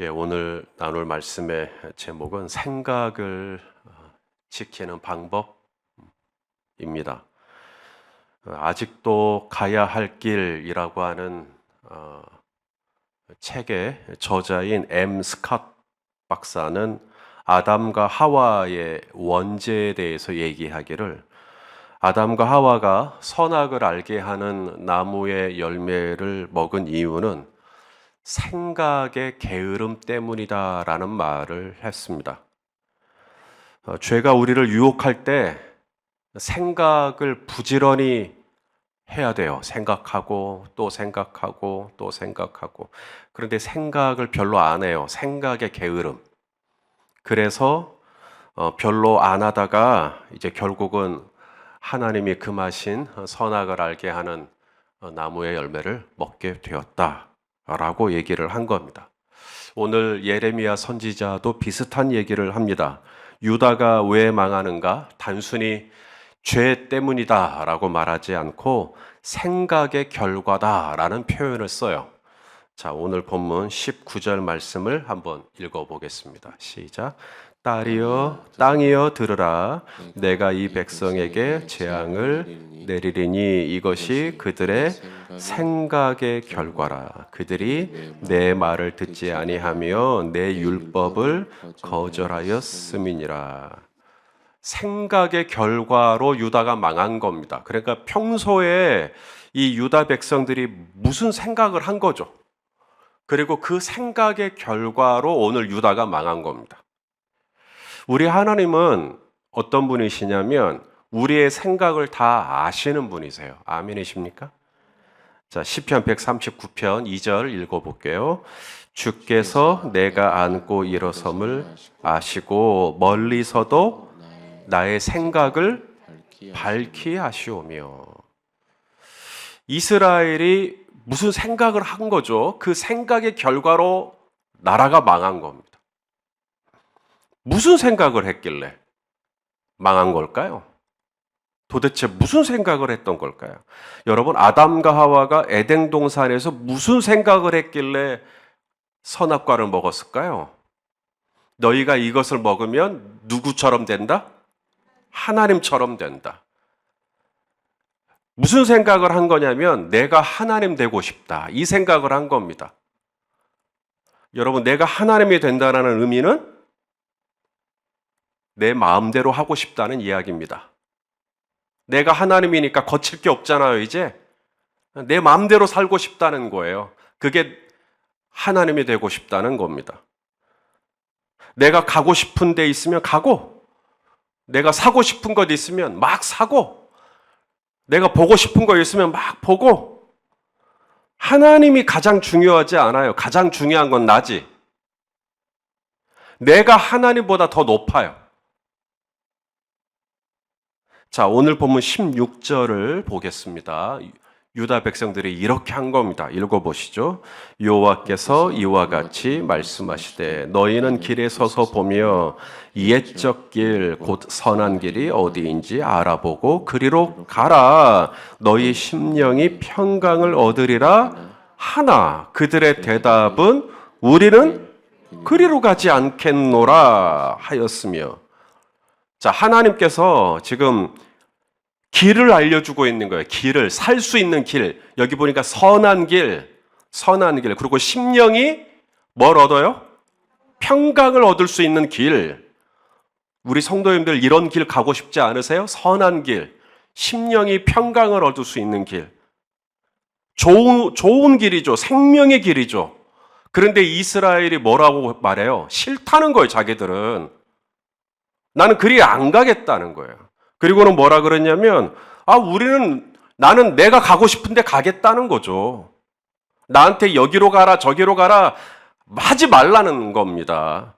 오늘 나눌 말씀의 제목은 생각을 지키는 방법입니다. 아직도 가야 할 길이라고 하는 책의 저자인 M. 스캇 박사는 아담과 하와의 원죄에 대해서 얘기하기를, 아담과 하와가 선악을 알게 하는 나무의 열매를 먹은 이유는 생각의 게으름 때문이다라는 말을 했습니다. 죄가 우리를 유혹할 때 생각을 부지런히 해야 돼요. 생각하고 또 생각하고 또 생각하고. 그런데 생각을 별로 안 해요. 생각의 게으름. 그래서 별로 안 하다가 이제 결국은 하나님이 금하신 선악을 알게 하는 나무의 열매를 먹게 되었다 라고 얘기를 한 겁니다. 오늘 예레미야 선지자도 비슷한 얘기를 합니다. 유다가 왜 망하는가? 단순히 죄 때문이다 라고 말하지 않고 생각의 결과다라는 표현을 써요. 자, 오늘 본문 19절 말씀을 한번 읽어보겠습니다. 시작. 딸이여 땅이여 들으라. 내가 이 백성에게 재앙을 내리리니 이것이 그들의 생각의 결과라. 그들이 내 말을 듣지 아니하며 내 율법을 거절하였음이니라. 생각의 결과로 유다가 망한 겁니다. 그러니까 평소에 이 유다 백성들이 무슨 생각을 한 거죠. 그리고 그 생각의 결과로 오늘 유다가 망한 겁니다. 우리 하나님은 어떤 분이시냐면 우리의 생각을 다 아시는 분이세요. 아멘이십니까? 자, 시편 139편 2절 읽어볼게요. 주께서 내가 앉고 일어섬을 아시고 멀리서도 나의 생각을 밝히 아시오며. 이스라엘이 무슨 생각을 한 거죠? 그 생각의 결과로 나라가 망한 겁니다. 무슨 생각을 했길래 망한 걸까요? 도대체 무슨 생각을 했던 걸까요? 여러분, 아담과 하와가 에덴 동산에서 무슨 생각을 했길래 선악과를 먹었을까요? 너희가 이것을 먹으면 누구처럼 된다? 하나님처럼 된다. 무슨 생각을 한 거냐면 내가 하나님 되고 싶다. 이 생각을 한 겁니다. 여러분, 내가 하나님이 된다는 의미는 내 마음대로 하고 싶다는 이야기입니다. 내가 하나님이니까 거칠 게 없잖아요, 이제. 내 마음대로 살고 싶다는 거예요. 그게 하나님이 되고 싶다는 겁니다. 내가 가고 싶은 데 있으면 가고, 내가 사고 싶은 것 있으면 막 사고, 내가 보고 싶은 거 있으면 막 보고, 하나님이 가장 중요하지 않아요. 가장 중요한 건 나지. 내가 하나님보다 더 높아요. 자, 오늘 본문 16절을 보겠습니다. 유다 백성들이 이렇게 한 겁니다. 읽어보시죠. 여호와께서 이와 같이 말씀하시되 너희는 길에 서서 보며 옛적 길 곧 선한 길이 어디인지 알아보고 그리로 가라. 너희 심령이 평강을 얻으리라 하나 그들의 대답은 우리는 그리로 가지 않겠노라 하였으며. 자, 하나님께서 지금 길을 알려주고 있는 거예요. 길을, 살 수 있는 길. 여기 보니까 선한 길, 선한 길. 그리고 심령이 뭘 얻어요? 평강을 얻을 수 있는 길. 우리 성도님들 이런 길 가고 싶지 않으세요? 선한 길, 심령이 평강을 얻을 수 있는 길. 좋은 길이죠. 생명의 길이죠. 그런데 이스라엘이 뭐라고 말해요? 싫다는 거예요, 자기들은. 나는 그리 안 가겠다는 거예요. 그리고는 뭐라 그러냐면, 나는 내가 가고 싶은데 가겠다는 거죠. 나한테 여기로 가라, 저기로 가라 하지 말라는 겁니다.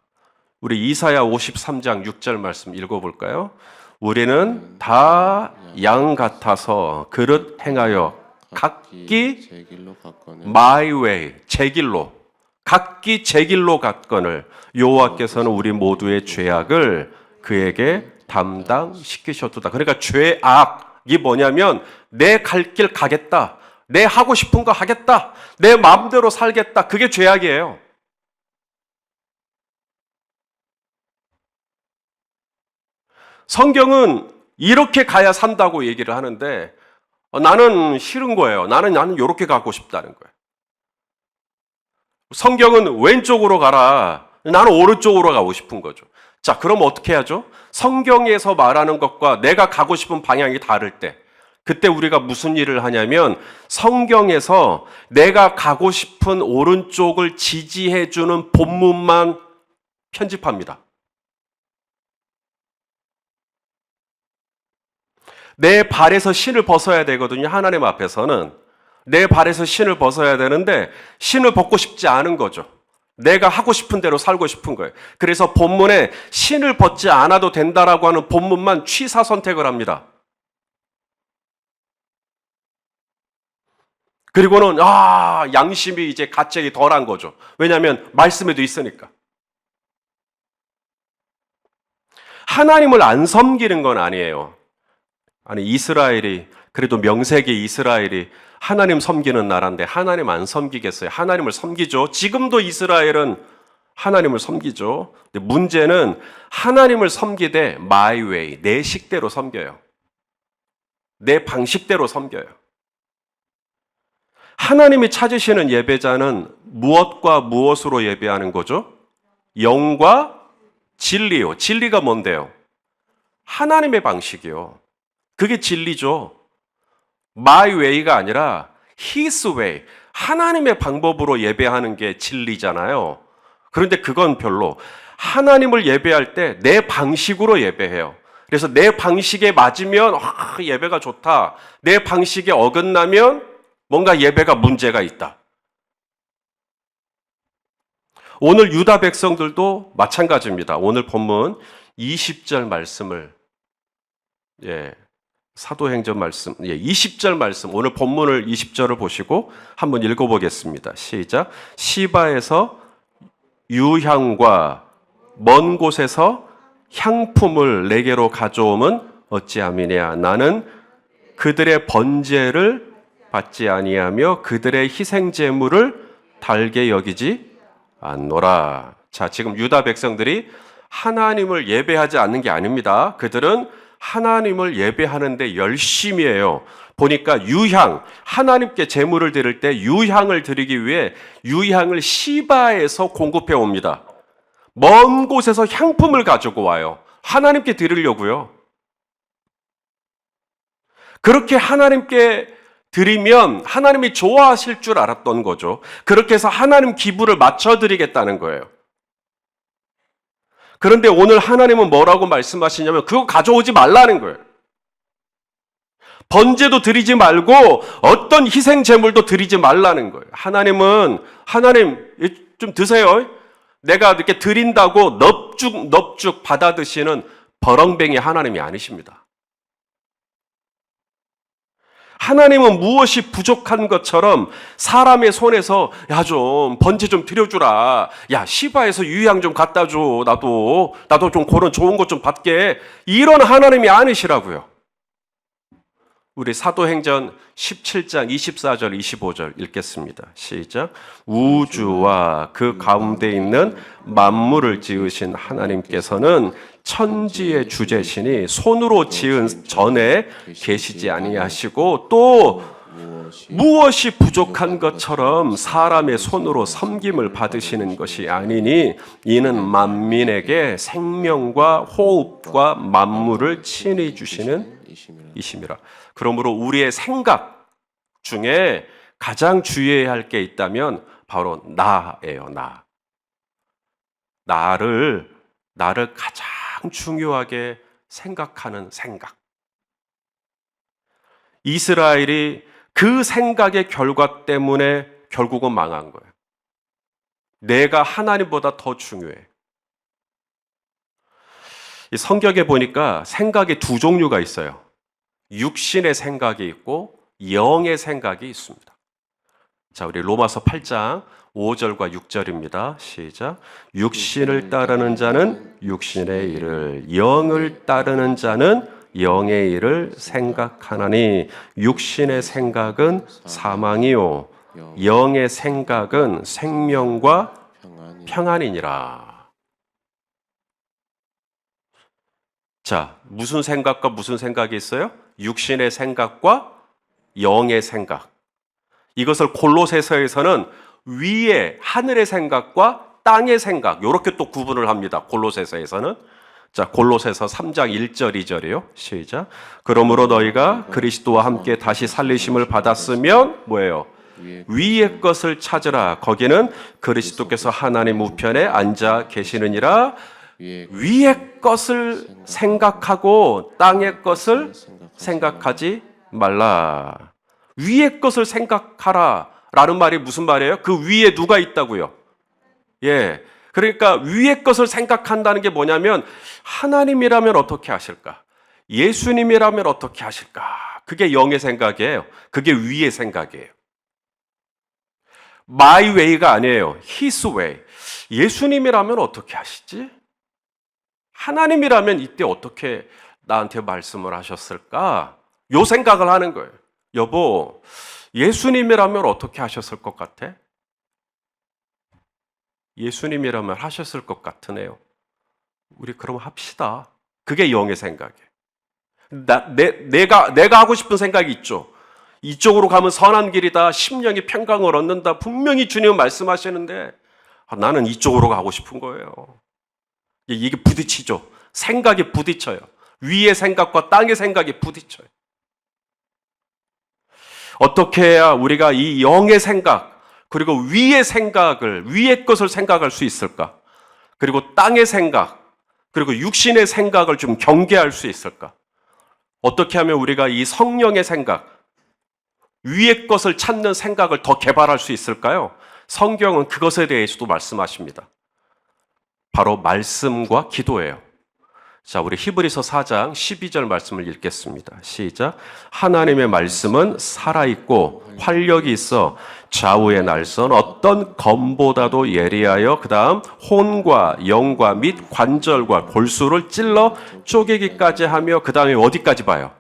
우리 이사야 53장 6절 말씀 읽어볼까요? 우리는 다 양 같아서 그릇 행하여 각기 my way, 제 길로, 각기 제 길로 갔거늘 여호와께서는 우리 모두의 죄악을 그에게 담당시키셨도다. 그러니까 죄악이 뭐냐면 내 갈 길 가겠다. 내 하고 싶은 거 하겠다. 내 마음대로 살겠다. 그게 죄악이에요. 성경은 이렇게 가야 산다고 얘기를 하는데 나는 싫은 거예요. 나는 이렇게 가고 싶다는 거예요. 성경은 왼쪽으로 가라. 나는 오른쪽으로 가고 싶은 거죠. 자, 그럼 어떻게 하죠? 성경에서 말하는 것과 내가 가고 싶은 방향이 다를 때, 그때 우리가 무슨 일을 하냐면 성경에서 내가 가고 싶은 오른쪽을 지지해주는 본문만 편집합니다. 내 발에서 신을 벗어야 되거든요. 하나님 앞에서는. 내 발에서 신을 벗어야 되는데 신을 벗고 싶지 않은 거죠. 내가 하고 싶은 대로 살고 싶은 거예요. 그래서 본문에 신을 벗지 않아도 된다라고 하는 본문만 취사 선택을 합니다. 그리고는 양심이 이제 갑자기 덜한 거죠. 왜냐하면 말씀에도 있으니까. 하나님을 안 섬기는 건 아니에요. 아니, 이스라엘이, 그래도 명색이 이스라엘이 하나님 섬기는 나라인데 하나님 안 섬기겠어요? 하나님을 섬기죠. 지금도 이스라엘은 하나님을 섬기죠. 근데 문제는 하나님을 섬기되 my way, 내 식대로 섬겨요. 내 방식대로 섬겨요. 하나님이 찾으시는 예배자는 무엇과 무엇으로 예배하는 거죠? 영과 진리요. 진리가 뭔데요? 하나님의 방식이요. 그게 진리죠. My way가 아니라 His way. 하나님의 방법으로 예배하는 게 진리잖아요. 그런데 그건 별로. 하나님을 예배할 때 내 방식으로 예배해요. 그래서 내 방식에 맞으면 예배가 좋다. 내 방식에 어긋나면 뭔가 예배가 문제가 있다. 오늘 유다 백성들도 마찬가지입니다. 오늘 본문 20절 말씀을 사도행전 말씀 20절 말씀, 오늘 본문을 20절을 보시고 한번 읽어보겠습니다. 시작. 시바에서 유향과 먼 곳에서 향품을 내게로 가져옴은 어찌함이냐. 나는 그들의 번제를 받지 아니하며 그들의 희생 제물을 달게 여기지 않노라. 자, 지금 유다 백성들이 하나님을 예배하지 않는 게 아닙니다. 그들은 하나님을 예배하는데 열심히 해요. 보니까 유향, 하나님께 제물을 드릴 때 유향을 드리기 위해 유향을 시바에서 공급해 옵니다. 먼 곳에서 향품을 가지고 와요. 하나님께 드리려고요. 그렇게 하나님께 드리면 하나님이 좋아하실 줄 알았던 거죠. 그렇게 해서 하나님 기분을 맞춰드리겠다는 거예요. 그런데 오늘 하나님은 뭐라고 말씀하시냐면 그거 가져오지 말라는 거예요. 번제도 드리지 말고 어떤 희생 제물도 드리지 말라는 거예요. 하나님 좀 드세요. 내가 이렇게 드린다고 넙죽 받아 드시는 버렁뱅이 하나님이 아니십니다. 하나님은 무엇이 부족한 것처럼 사람의 손에서 좀 번제 좀 드려주라. 시바에서 유향 좀 갖다 줘. 나도 좀 그런 좋은 것 좀 받게. 이런 하나님이 아니시라고요. 우리 사도행전 17장 24절 25절 읽겠습니다. 시작. 우주와 그 가운데 있는 만물을 지으신 하나님께서는 천지의 주제시니 손으로 지은 전에 계시지 아니하시고 또 무엇이 부족한 것처럼 사람의 손으로 섬김을 받으시는 것이 아니니 이는 만민에게 생명과 호흡과 만물을 친히 주시는 이심이라. 그러므로 우리의 생각 중에 가장 주의해야 할 게 있다면 바로 나예요. 나를 가장 중요하게 생각하는 생각. 이스라엘이 그 생각의 결과 때문에 결국은 망한 거예요. 내가 하나님보다 더 중요해. 이 성경에 보니까 생각이 두 종류가 있어요. 육신의 생각이 있고 영의 생각이 있습니다. 자, 우리 로마서 8장 5절과 6절입니다. 시작. 육신을 따르는 자는 육신의 일을, 영을 따르는 자는 영의 일을 생각하나니 육신의 생각은 사망이요 영의 생각은 생명과 평안이니라. 자, 무슨 생각과 무슨 생각이 있어요? 육신의 생각과 영의 생각. 이것을 골로새서에서는 위에 하늘의 생각과 땅의 생각, 이렇게 또 구분을 합니다. 골로새서에서는. 자, 골로새서 3장 1절 2절이요. 시작. 그러므로 너희가 그리스도와 함께 다시 살리심을 받았으면 뭐예요? 위의 것을 찾으라. 거기는 그리스도께서 하나님 우편에 앉아 계시느니라. 위의 것을 생각하고 땅의 것을 생각하지 말라. 위의 것을 생각하라 라는 말이 무슨 말이에요? 그 위에 누가 있다고요? 예. 그러니까 위의 것을 생각한다는 게 뭐냐면 하나님이라면 어떻게 하실까? 예수님이라면 어떻게 하실까? 그게 영의 생각이에요. 그게 위의 생각이에요. My way가 아니에요. His way. 예수님이라면 어떻게 하시지? 하나님이라면 이때 어떻게 나한테 말씀을 하셨을까? 요 생각을 하는 거예요. 여보, 예수님이라면 어떻게 하셨을 것 같아? 예수님이라면 하셨을 것 같으네요. 우리 그럼 합시다. 그게 영의 생각이에요. 내가 하고 싶은 생각이 있죠. 이쪽으로 가면 선한 길이다. 심령이 평강을 얻는다. 분명히 주님은 말씀하시는데 나는 이쪽으로 가고 싶은 거예요. 이게 부딪히죠. 생각이 부딪혀요. 위의 생각과 땅의 생각이 부딪혀요. 어떻게 해야 우리가 이 영의 생각, 그리고 위의 생각을, 위의 것을 생각할 수 있을까? 그리고 땅의 생각, 그리고 육신의 생각을 좀 경계할 수 있을까? 어떻게 하면 우리가 이 성령의 생각, 위의 것을 찾는 생각을 더 개발할 수 있을까요? 성경은 그것에 대해서도 말씀하십니다. 바로 말씀과 기도예요. 자, 우리 히브리서 4장 12절 말씀을 읽겠습니다. 시작. 하나님의 말씀은 살아있고 활력이 있어 좌우의 날선 어떤 검보다도 예리하여 그 다음 혼과 영과 및 관절과 골수를 찔러 쪼개기까지 하며 그 다음에 어디까지 봐요?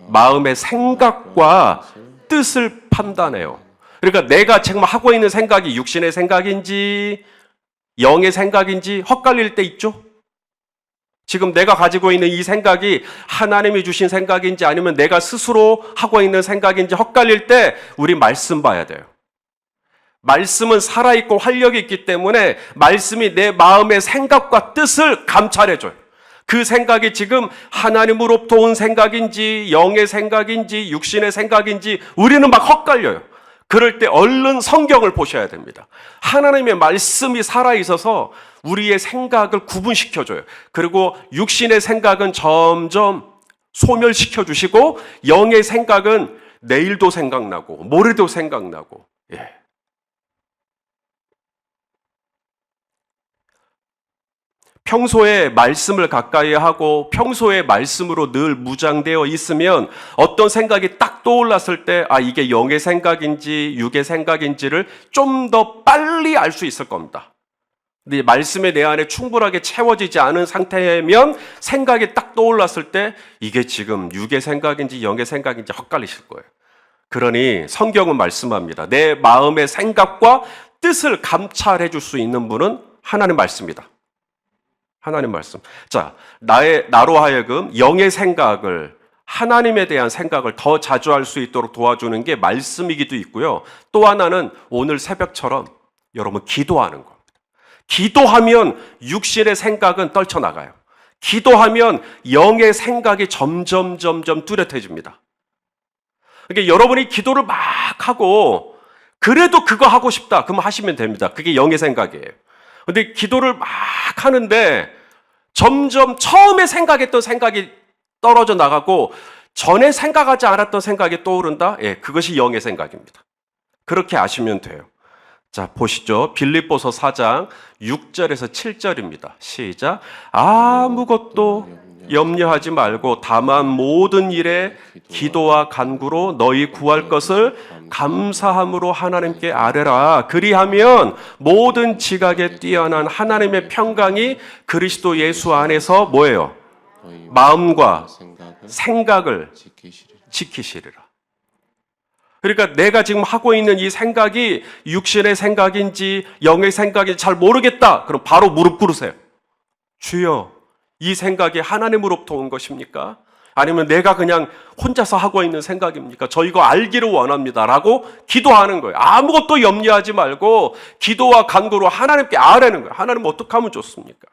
마음의 생각과 뜻을 판단해요. 그러니까 내가 지금 하고 있는 생각이 육신의 생각인지 영의 생각인지 헛갈릴 때 있죠? 지금 내가 가지고 있는 이 생각이 하나님이 주신 생각인지 아니면 내가 스스로 하고 있는 생각인지 헛갈릴 때 우리 말씀 봐야 돼요. 말씀은 살아있고 활력이 있기 때문에 말씀이 내 마음의 생각과 뜻을 감찰해줘요. 그 생각이 지금 하나님으로부터 온 생각인지 영의 생각인지 육신의 생각인지 우리는 막 헛갈려요. 그럴 때 얼른 성경을 보셔야 됩니다. 하나님의 말씀이 살아있어서 우리의 생각을 구분시켜줘요. 그리고 육신의 생각은 점점 소멸시켜주시고 영의 생각은 내일도 생각나고 모레도 생각나고. 예. 평소에 말씀을 가까이 하고 평소에 말씀으로 늘 무장되어 있으면 어떤 생각이 딱 떠올랐을 때 이게 영의 생각인지 육의 생각인지를 좀 더 빨리 알 수 있을 겁니다. 근데 말씀이 내 안에 충분하게 채워지지 않은 상태면 생각이 딱 떠올랐을 때 이게 지금 육의 생각인지 영의 생각인지 헛갈리실 거예요. 그러니 성경은 말씀합니다. 내 마음의 생각과 뜻을 감찰해 줄 수 있는 분은 하나님 말씀입니다. 하나님 말씀. 자, 나로 하여금 영의 생각을, 하나님에 대한 생각을 더 자주 할 수 있도록 도와주는 게 말씀이기도 있고요. 또 하나는 오늘 새벽처럼 여러분 기도하는 겁니다. 기도하면 육신의 생각은 떨쳐나가요. 기도하면 영의 생각이 점점 뚜렷해집니다. 그러니까 여러분이 기도를 막 하고 그래도 그거 하고 싶다. 그럼 하시면 됩니다. 그게 영의 생각이에요. 근데 기도를 막 하는데 점점 처음에 생각했던 생각이 떨어져 나가고 전에 생각하지 않았던 생각이 떠오른다? 예, 그것이 영의 생각입니다. 그렇게 아시면 돼요. 자, 보시죠. 빌립보서 4장 6절에서 7절입니다. 시작. 아무것도 염려하지 말고 다만 모든 일에 기도와 간구로 너희 구할 것을 감사함으로 하나님께 아뢰라. 그리하면 모든 지각에 뛰어난 하나님의 평강이 그리스도 예수 안에서 뭐예요? 마음과 생각을 지키시리라. 그러니까 내가 지금 하고 있는 이 생각이 육신의 생각인지 영의 생각인지 잘 모르겠다. 그럼 바로 무릎 꿇으세요. 주여, 이 생각이 하나님으로부터 온 것입니까? 아니면 내가 그냥 혼자서 하고 있는 생각입니까? 저 이거 알기를 원합니다 라고 기도하는 거예요. 아무것도 염려하지 말고 기도와 간구로 하나님께 아뢰는 거예요. 하나님 어떻게 하면 좋습니까?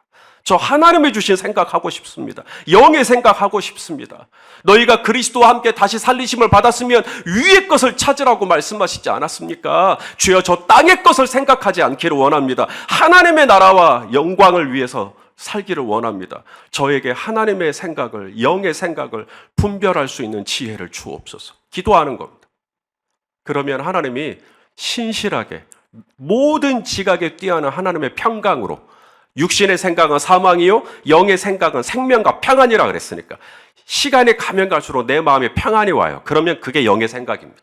저 하나님이 주신 생각하고 싶습니다. 영의 생각하고 싶습니다. 너희가 그리스도와 함께 다시 살리심을 받았으면 위의 것을 찾으라고 말씀하시지 않았습니까? 주여 저 땅의 것을 생각하지 않기를 원합니다. 하나님의 나라와 영광을 위해서 살기를 원합니다. 저에게 하나님의 생각을, 영의 생각을 분별할 수 있는 지혜를 주옵소서. 기도하는 겁니다. 그러면 하나님이 신실하게 모든 지각에 뛰어난 하나님의 평강으로, 육신의 생각은 사망이요 영의 생각은 생명과 평안이라 그랬으니까 시간이 가면 갈수록 내 마음에 평안이 와요. 그러면 그게 영의 생각입니다.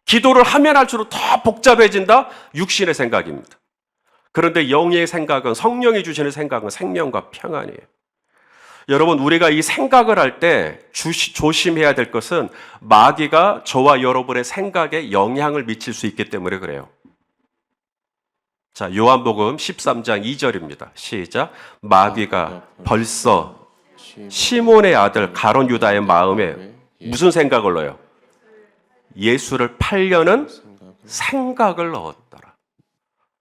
기도를 하면 할수록 더 복잡해진다? 육신의 생각입니다. 그런데 영의 생각은, 성령이 주시는 생각은 생명과 평안이에요. 여러분, 우리가 이 생각을 할 때 조심해야 될 것은 마귀가 저와 여러분의 생각에 영향을 미칠 수 있기 때문에 그래요. 자, 요한복음 13장 2절입니다. 시작. 마귀가 벌써 시몬의 아들 가룟 유다의 마음에 무슨 생각을 넣어요? 예수를 팔려는 생각을 넣었더라.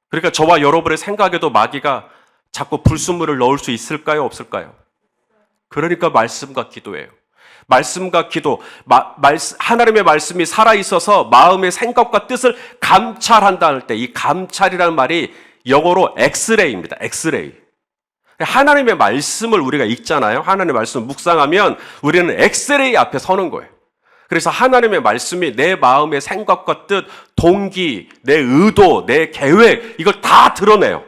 그러니까 저와 여러분의 생각에도 마귀가 자꾸 불순물을 넣을 수 있을까요? 없을까요? 그러니까 말씀과 기도예요. 말씀과 기도, 하나님의 말씀이 살아있어서 마음의 생각과 뜻을 감찰한다 할 때 이 감찰이라는 말이 영어로 엑스레이입니다. 엑스레이. 하나님의 말씀을 우리가 읽잖아요. 하나님의 말씀을 묵상하면 우리는 엑스레이 앞에 서는 거예요. 그래서 하나님의 말씀이 내 마음의 생각과 뜻, 동기, 내 의도, 내 계획 이걸 다 드러내요.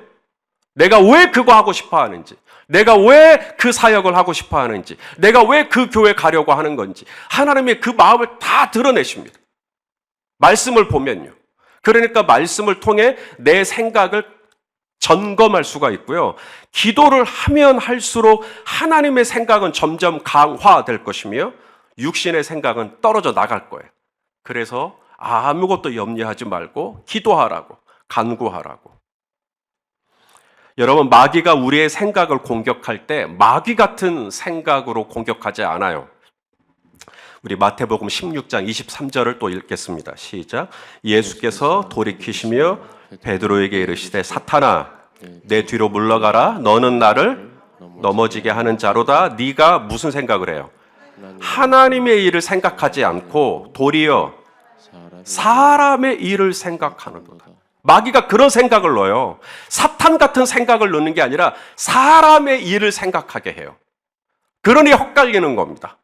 내가 왜 그거 하고 싶어 하는지, 내가 왜 그 사역을 하고 싶어 하는지, 내가 왜 그 교회 가려고 하는 건지 하나님이 그 마음을 다 드러내십니다. 말씀을 보면요. 그러니까 말씀을 통해 내 생각을 점검할 수가 있고요. 기도를 하면 할수록 하나님의 생각은 점점 강화될 것이며 육신의 생각은 떨어져 나갈 거예요. 그래서 아무것도 염려하지 말고 기도하라고, 간구하라고. 여러분, 마귀가 우리의 생각을 공격할 때 마귀 같은 생각으로 공격하지 않아요. 우리 마태복음 16장 23절을 또 읽겠습니다. 시작. 예수께서 돌이키시며 베드로에게 이르시되 사탄아 내 뒤로 물러가라. 너는 나를 넘어지게 하는 자로다. 네가 무슨 생각을 해요? 하나님의 일을 생각하지 않고 도리어 사람의 일을 생각하는도다. 마귀가 그런 생각을 넣어요. 사탄 같은 생각을 넣는 게 아니라 사람의 일을 생각하게 해요. 그러니 헛갈리는 겁니다.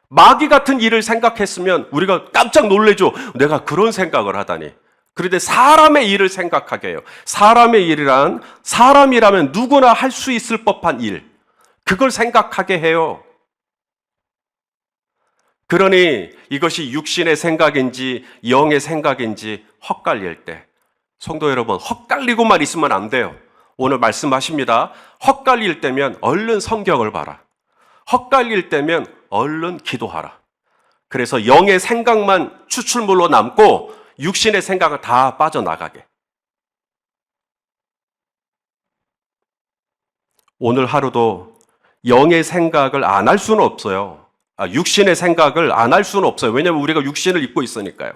마귀 같은 일을 생각했으면 우리가 깜짝 놀래죠. 내가 그런 생각을 하다니. 그런데 사람의 일을 생각하게 해요. 사람의 일이란 사람이라면 누구나 할 수 있을 법한 일. 그걸 생각하게 해요. 그러니 이것이 육신의 생각인지 영의 생각인지 헛갈릴 때, 성도 여러분, 헛갈리고만 있으면 안 돼요. 오늘 말씀하십니다. 헛갈릴 때면 얼른 성경을 봐라. 헛갈릴 때면 얼른 기도하라. 그래서 영의 생각만 추출물로 남고 육신의 생각은 다 빠져나가게. 오늘 하루도 영의 생각을 안 할 수는 없어요. 육신의 생각을 안 할 수는 없어요. 왜냐하면 우리가 육신을 입고 있으니까요.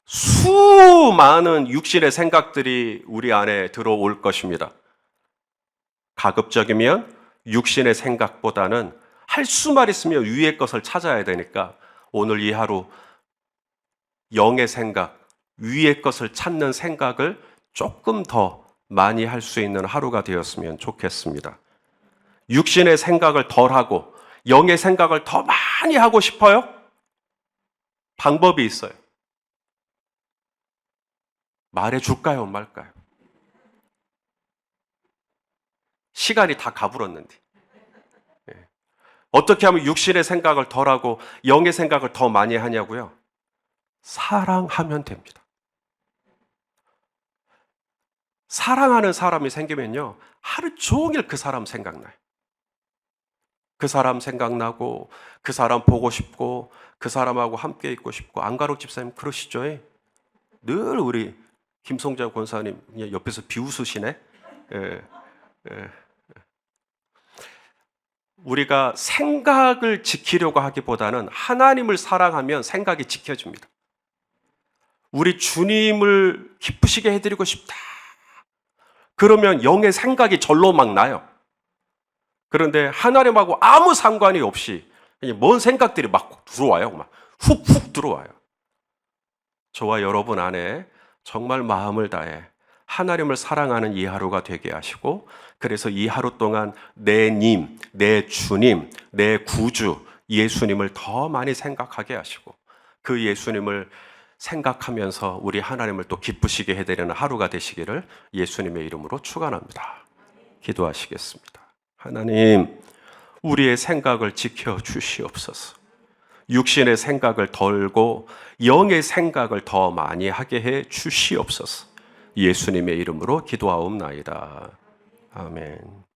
수많은 육신의 생각들이 우리 안에 들어올 것입니다. 가급적이면 육신의 생각보다는 할 수만 있으면 위의 것을 찾아야 되니까 오늘 이 하루 영의 생각, 위의 것을 찾는 생각을 조금 더 많이 할 수 있는 하루가 되었으면 좋겠습니다. 육신의 생각을 덜 하고 영의 생각을 더 많이 하고 싶어요? 방법이 있어요. 말해줄까요? 말까요? 시간이 다 가불었는데. 어떻게 하면 육신의 생각을 덜 하고 영의 생각을 더 많이 하냐고요? 사랑하면 됩니다. 사랑하는 사람이 생기면요, 하루 종일 그 사람 생각나요. 그 사람 생각나고, 그 사람 보고 싶고, 그 사람하고 함께 있고 싶고. 안가록 집사님 그러시죠? 늘 우리 김성자 권사님 옆에서 비웃으시네. 예. 우리가 생각을 지키려고 하기보다는 하나님을 사랑하면 생각이 지켜집니다. 우리 주님을 기쁘시게 해드리고 싶다. 그러면 영의 생각이 절로 막 나요. 그런데 하나님하고 아무 상관이 없이 그냥 먼 생각들이 막 들어와요. 막 훅훅 들어와요. 저와 여러분 안에 정말 마음을 다해 하나님을 사랑하는 이 하루가 되게 하시고, 그래서 이 하루 동안 내 님, 내 주님, 내 구주 예수님을 더 많이 생각하게 하시고, 그 예수님을 생각하면서 우리 하나님을 또 기쁘시게 해드리는 하루가 되시기를 예수님의 이름으로 축원합니다. 기도하시겠습니다. 하나님, 우리의 생각을 지켜주시옵소서. 육신의 생각을 덜고 영의 생각을 더 많이 하게 해 주시옵소서. 예수님의 이름으로 기도하옵나이다. 아멘.